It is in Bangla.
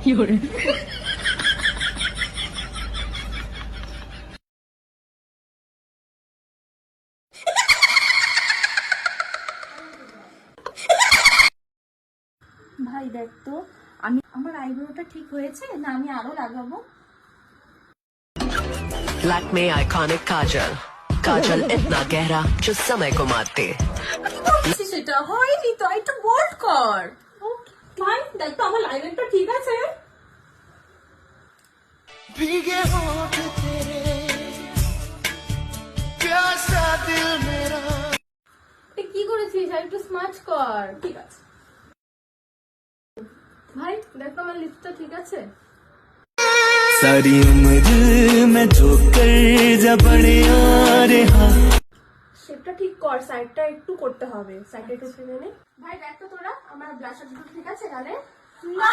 ভাই দেখ তো, আমি আমার আইব্রোটা ঠিক হয়েছে না আমি আরো লাগাবো? लैक्मे आइकॉनिक काजल, काजल इतना गहरा जो समय को मारते। সেটা হয়নি তো, একটু বোল্ড কর। ভাই দেখ তো আমার লাইনারটা ঠিক আছে? भीगे होठ तेरे प्यासा दिल मेरा। কি করেছিস? আর একটু স্মাচ কর। ঠিক আছে ভাই, দেখ তো আমার লিপটা ঠিক আছে? सारी उम्र मैं जो कर जा बड़े यारे हाँ। শেপটা ঠিক কর, সাইডটা একটু করতে হবে, সাইডটা একটু ফেলে নে। ভাই দেখ তো তোরা আমার ব্লাশার ঠিক আছে গালে? না